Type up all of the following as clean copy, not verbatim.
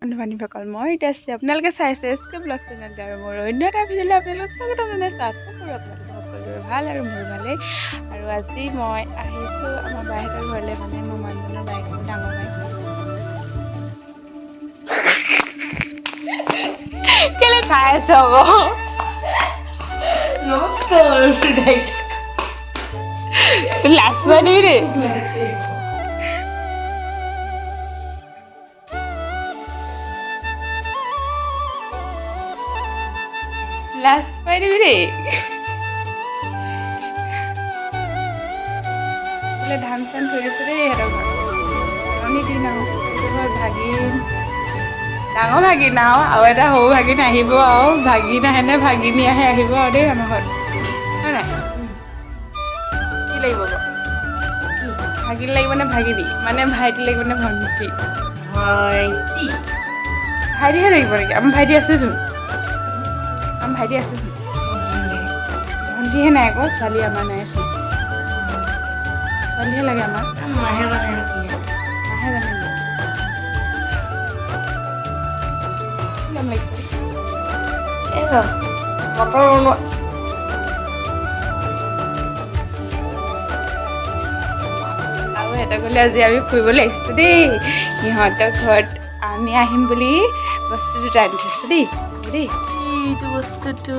বন্ধু-বান্ধৱীসকল মই এতিয়া আছোঁ আপোনালোকে চাইছে এছকে ব্লগ চেনেলটো আৰু মোৰ অন্য এটা ভিডিঅ'লৈ আপোনালোকক স্বাগতম জনাইছোঁ। আশা কৰোঁ আপোনালোকে সকলোৰে ভাল আৰু মোৰ ভালেই। আৰু আজি মই আহিছোঁ আমাৰ বাইহঁতৰ ঘৰলৈ, মানে মোৰ মানুহজনৰ বাইক আৰু ডাঙৰ বাইক কেলে চাই আছ লাজ পাই দিবি দেই। লাজ পাই দিবি দেই। বোলে ধান চান থৈ দিছে দেই সিহঁতৰ ঘৰত পুৰণি দিন আৰু ঘৰ ভাগিন, ডাঙৰ ভাগিন আৰু এটা সৰু ভাগিন আহিব আৰু ভাগিন আহে নে ভাগিনী আহে আহিব আৰু দেই আমাৰ ঘৰত, হয় নাই? কি লাগিব বাৰু? ভাগিন লাগিব নে ভাগিনী? মানে ভাইটি লাগিব নে ভণ্টি? ভাইটিহে লাগিব নেকি? আমাৰ ভাইটি আছেচোন, আমাৰ ভাইটি আছেচোন। ভণ্টিহে নাই আকৌ, ছোৱালী আমাৰ নাইচোন। ছোৱালীহে লাগে আমাক। মাহে জানে আৰু এটা গ'লে আজি আমি ফুৰিবলৈ আহিছোঁ দেই। সিহঁতৰ ঘৰত আমি আহিম বুলি বস্তু দুটা আনি থৈছোঁ দেই। এইটো বস্তুটো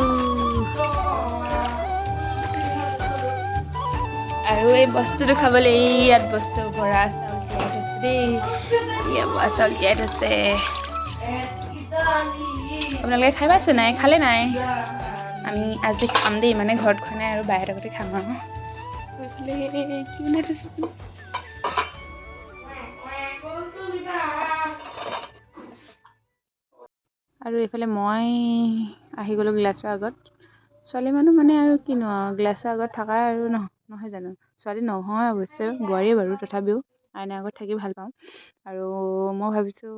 আৰু এই বস্তুটো খাবলৈ ইয়াত বস্তু বৰা চাউল তিয়াই থৈছে দেই। ইয়াত বৰা চাউল তিয়াই থৈছে। আপোনালোকে খাই পাইছে নাই? খালে নাই? আমি আজি খাম দেই, মানে ঘৰত খোৱা নাই আৰু বাহিৰত আগতে খাম আৰু কি বনাই থৈছে আৰু এইফালে মই আহি গ'লোঁ গ্লাছৰ আগত। ছোৱালী মানুহ মানে আৰু কিনো আৰু গ্লাছৰ আগত থকা আৰু নহয় জানো? ছোৱালী নহয় অৱশ্যে, বোৱাৰীয়ে বাৰু, তথাপিও আইনাৰ আগত থাকি ভাল পাওঁ। আৰু মই ভাবিছোঁ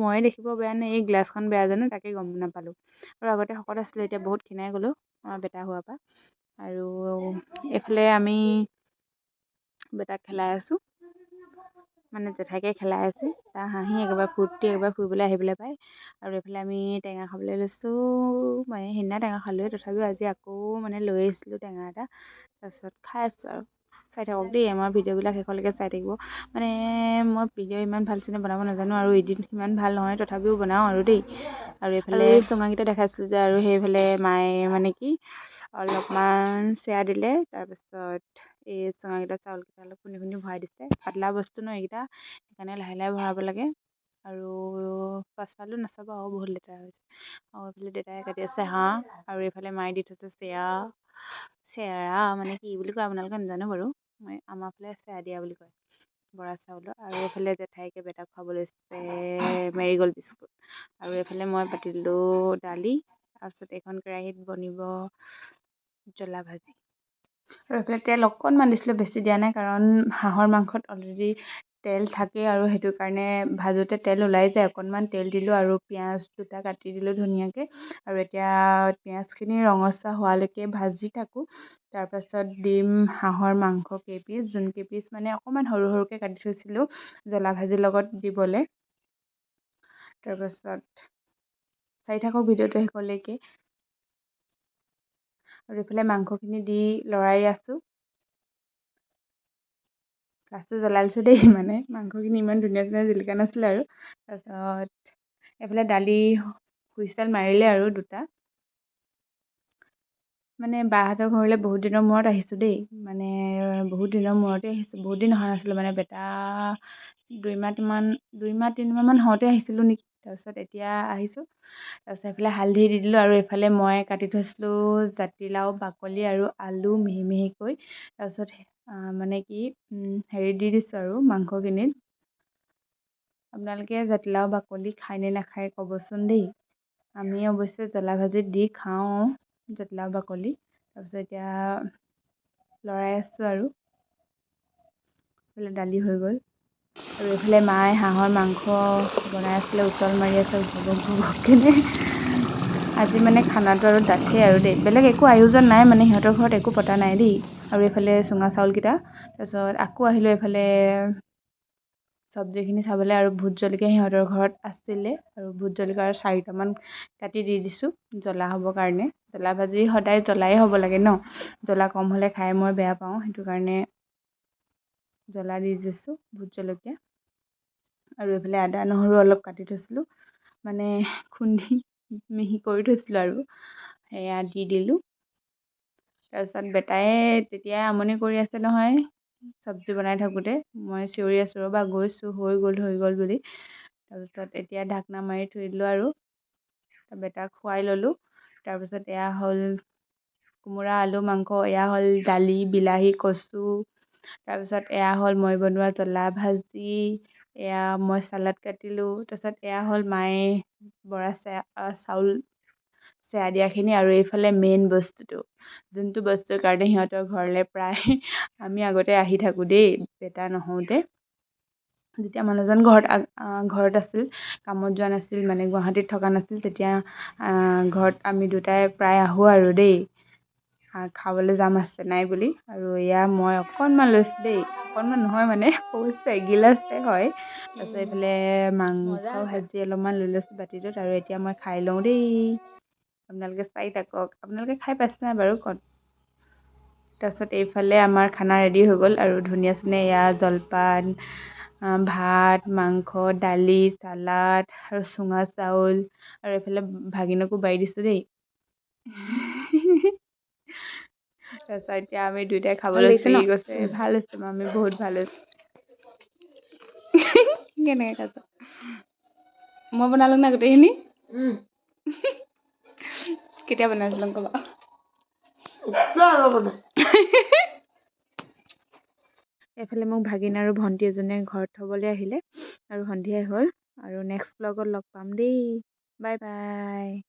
ময়ে দেখিব বেয়া নে এই গ্লাছখন বেয়া জানো, তাকে গম নাপালোঁ। আৰু আগতে শকত আছিলোঁ, এতিয়া বহুত ক্ষীণাই গ'লোঁ আমাৰ বেটা হোৱাৰ পৰা। আৰু এইফালে আমি বেটাক খেলাই আছোঁ, মানে জেঠাইকে খেলাই আছে। তাৰ হাঁহি একেবাৰে ফূৰ্তি, একেবাৰে ফুৰিবলৈ আহিবলৈ পায়। আৰু এইফালে আমি টেঙা খাবলৈ লৈছোঁ। মানে সেইদিনা টেঙা খালোঁৱে, তথাপিও আজি আকৌ মানে লৈ আহিছিলোঁ টেঙা এটা, তাৰপিছত খাই আছোঁ আৰু। চাই থাকক দেই, আমাৰ ভিডিঅ'বিলাক শেষলৈকে চাই থাকিব। মানে মই ভিডিঅ' ইমান ভাল চিনে বনাব নাজানো আৰু এডিট ইমান ভাল নহয়, তথাপিও বনাওঁ আৰু দেই। আৰু এইফালে চুঙাকেইটা দেখাইছিলোঁ যে, আৰু সেইফালে মায়ে মানে কি অলপমান চেয়া দিলে, তাৰপিছত এই চুঙাকেইটা চাউলকেইটা অলপ খুন্দি খুন্দি ভৰাই দিছে। পাতলা বস্তু ন এইকেইটা, সেইকাৰণে লাহে লাহে ভৰাব লাগে। আৰু পাছফালো নাচাব আৰু বহুত লেতেৰা হৈছে। আৰু এইফালে দেউতাই কাটি আছে হাঁহ, আৰু এইফালে মায়ে দি থৈছে চেৰা মানে কি বুলি কয় আপোনালোকে নাজানো বাৰু, মই আমাৰ ফালে চেৰা দিয়া বুলি কয়, বৰা চাউলৰ। আৰু এইফালে জেঠাইকে বেটাক খুৱাব লৈছে মেৰিগ'ল্ড বিস্কুট। আৰু এইফালে মই পাতি দিলোঁ দালি, তাৰপিছত এখন কেৰাহীত বনিব জ্বলা ভাজি। আৰু এইফালে তেল অকণমান দিছিলোঁ, বেছি দিয়া নাই, কাৰণ হাঁহৰ মাংসত অলৰেডি তেল থাকে আৰু সেইটো কাৰণে ভাজোঁতে তেল ওলাই যায়। অকণমান তেল দিলোঁ আৰু পিঁয়াজ দুটা কাটি দিলোঁ ধুনীয়াকৈ। আৰু এতিয়া পিঁয়াজখিনি ৰঙচুৱা হোৱালৈকে ভাজি থাকোঁ। তাৰপাছত দিম হাঁহৰ মাংস কেইপিচ, যোন কেইপিচ মানে অকণমান সৰু সৰুকৈ কাটি থৈছিলোঁ জ্বলা ভাজিৰ লগত দিবলৈ। তাৰপাছত চাই থাকক ভিডিঅ'টো শেষলৈকে। আৰু এইফালে মাংসখিনি দি লৰাই আছোঁ। গাছটো জ্বলাই লৈছোঁ দেই, মানে মাংসখিনি ইমান ধুনীয়া ধুনীয়া জিলিকা নাছিলে আৰু। তাৰপিছত এইফালে দালি হুইছেল মাৰিলে আৰু দুটা। মানে বাহঁতৰ ঘৰলৈ বহুত দিনৰ মূৰত আহিছোঁ দেই, মানে বহুত দিনৰ মূৰতে আহিছোঁ। বহুত দিন অহা নাছিলোঁ, মানে বেটা 2 মাহ 3 মাহমান হওঁতে আহিছিলোঁ নেকি। তাৰপিছত এতিয়া আহিছোঁ। তাৰপিছত এইফালে হালধি দি দিলোঁ, আৰু এইফালে মই কাটি থৈছিলোঁ জাতিলাও বাকলি আৰু আলু মিহি মিহিকৈ। তাৰপিছত মানে কি হেৰি দি দিছোঁ আৰু মাংসখিনিত। আপোনালোকে জাতিলাও বাকলি খায়নে নাখায় ক'বচোন দেই। আমি অৱশ্যে জ্বলা ভাজিত দি খাওঁ জাতিলাও বাকলি। তাৰপিছত এতিয়া লৰাই আছোঁ আৰু এইফালে দালি হৈ গ'ল। আৰু এইফালে মায়ে হাঁহৰ মাংস বনাই আছিলে, উতল মাৰি আছে ভকভককেনে। আজি মানে খানাটো আৰু ডাঠেই আৰু দেই, বেলেগ একো আয়োজন নাই, মানে সিহঁতৰ ঘৰত একো পতা নাই দেই। আৰু এইফালে চুঙা চাউলকেইটা, তাৰপিছত আকৌ আহিলোঁ এইফালে চব্জিখিনি চাবলৈ আৰু ভোট জলকীয়া সিহঁতৰ ঘৰত আছিলে আৰু ভোট জলকীয়া আৰু 4টামান কাটি দি দিছোঁ জ্বলা হ'বৰ কাৰণে। জ্বলা ভাজি সদায় জ্বলাই হ'ব লাগে ন, জ্বলা কম হ'লে খাই মই বেয়া পাওঁ, সেইটো কাৰণে জ্বলা দি দিছোঁ ভোট জলকীয়া। আৰু এইফালে আদা নহৰু অলপ কাটি থৈছিলোঁ, মানে খুন্দি মিহি কৰি থৈছিলোঁ আৰু সেয়া দি দিলোঁ। তাৰপিছত বেটাই তেতিয়াই আমনি কৰি আছে নহয় চব্জি বনাই থাকোঁতে, মই চিঞৰি আছোঁ ৰ'বা গৈছোঁ, হৈ গ'ল বুলি। তাৰপিছত এতিয়া ঢাকনা মাৰি থৈ দিলোঁ আৰু বেটাক খুৱাই ল'লোঁ। তাৰপিছত এয়া হ'ল কোমোৰা আলু মাংস, এয়া হ'ল দালি বিলাহী কচু, তাৰপিছত এয়া হ'ল মই বনোৱা জ্বলা ভাজি, এয়া মই চালাড কাটিলোঁ। তাৰপিছত এয়া হ'ল মায়ে বৰা চাউল চেয়া দিয়াখিনি, আৰু এইফালে মেইন বস্তুটো, যোনটো বস্তুৰ কাৰণে সিহঁতৰ ঘৰলৈ প্ৰায় আমি আগতে আহি থাকোঁ দেই, বেটা নহওঁতে। যেতিয়া মানুহজন ঘৰত আছিল, কামত যোৱা নাছিল, মানে গুৱাহাটীত থকা নাছিল, তেতিয়া ঘৰত আমি দুটাই প্ৰায় আহোঁ আৰু দেই, খাবলৈ যাম আছে নাই বুলি। আৰু এয়া মই অকণমান লৈছোঁ দেই, অকণমান নহয় মানে কৈছোঁ এগিলাচে হয়। তাৰপিছত এইফালে মাংস ভাজি অলপমান লৈ লৈছোঁ বাতিটোত, আৰু এতিয়া মই খাই লওঁ দেই। আপোনালোকে চাই থাকক, আপোনালোকে খাই পাইছে নাই বাৰু ক'ত। তাৰপিছত এইফালে আমাৰ খানা ৰেডি হৈ গ'ল, আৰু ধুনীয়া চুনীয়া এয়া জলপান, ভাত মাংস দালি চালাড আৰু চুঙা চাউল, আৰু এইফালে ভাগিনকো বাঢ়ি দিছোঁ দেই। তাৰপিছত এতিয়া আমি দুইটাই খাবলৈ লৈছোঁ, ই কৈছে ভাল হৈছে মামী, বহুত ভাল হৈছে। কেনেকৈ খাইছ? মই বনালোঁ না গোটেইখিনি। কেতিয়া বনাইছিলো ক'বা। এইফালে মোক ভাগিন আৰু ভণ্টি এজনীয়ে ঘৰত থ'বলৈ আহিলে, আৰু সন্ধিয়াই হ'ল। আৰু নেক্সট ব্লগত লগ পাম দেই, বাই বাই।